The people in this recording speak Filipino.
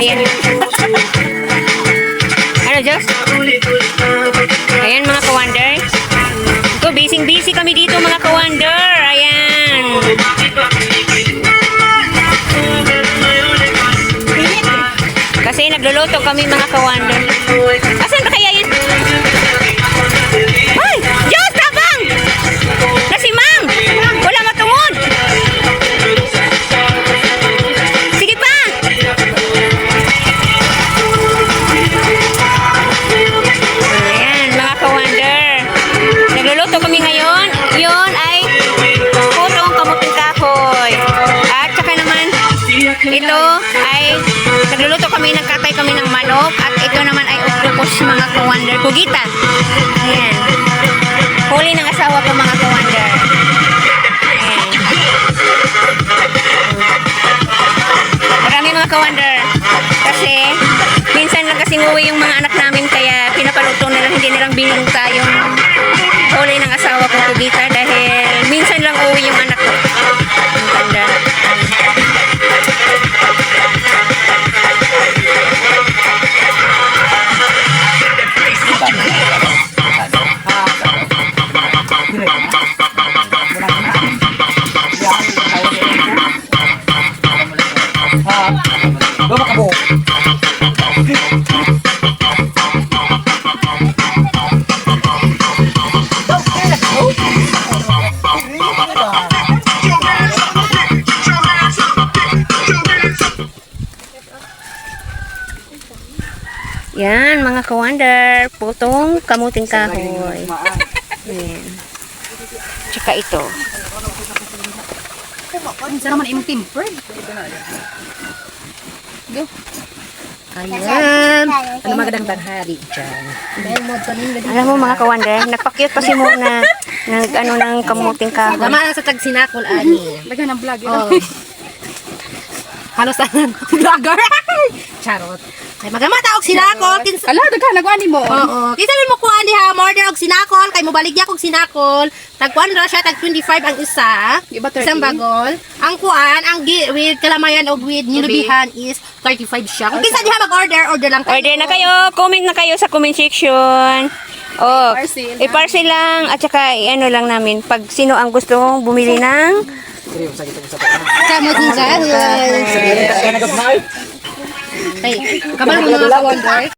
Ayan. Ano, Diyos? Ayan, mga ka-wonder. So, busy kami dito, mga ka-wonder. Ayan. Kasi nagluluto kami, mga ka-wonder. Asan ba kaya yun? Ay! Diyos, tabang! Nasimang! Wala matungod! Sige pa! Ayan, mga ka-wonder. Nagluluto kami ngayon. Yun ay putong kamuting kahoy. At saka naman, ito ay nagluluto kami, nagkatay kami ng manok. At ito naman ay octopus, mga ka-wonder. Kugita. Ayan. Huli ng asawa ko, mga ka-wonder. Ayan. Marami, mga ka-wonder. Kasi, minsan lang kasing uwi yung mga anak namin, kaya pinapaluto na lang, hindi nilang binuta yung huli ng asawa ko, kugita, dahil minsan lang uwi yung anak ko. Ang tanda. Yan, mga ka-wonder, putong kamuting kahoy. Yan. Tsaka ito. Minsan naman imong timper. Go. Ayan. Ano magandang tanghali dyan. Alam mo, mga ka-wonder, nagpa-cute pa si Mona ng kamuting kahoy. Tama sa tagsinakol, ani. Lagyan ng vlog. Oh. Halos tanan. Vlogger. Charot. Ay, magamata og sinakol. Ala, daghan nagwani mo. Oo. Kinsa man mo kuan diha, order og sinakol, kay mo baligya kog sinakol. Tag kuan ra siya, tag 25 ang isa. Iba 30. Isang bagol. Ang kuan, ang with kalamayan og with nilubihan is 35 siya. Kung kinsa diha mag-order, order lang kayo. Order na kayo, comment na kayo sa comment section. Oh, Parcel. i-parcel lang at saka ano lang namin pag sino ang gustong bumili ng Kamuting kahoy. Ay, kamal mo mga ka-wonder.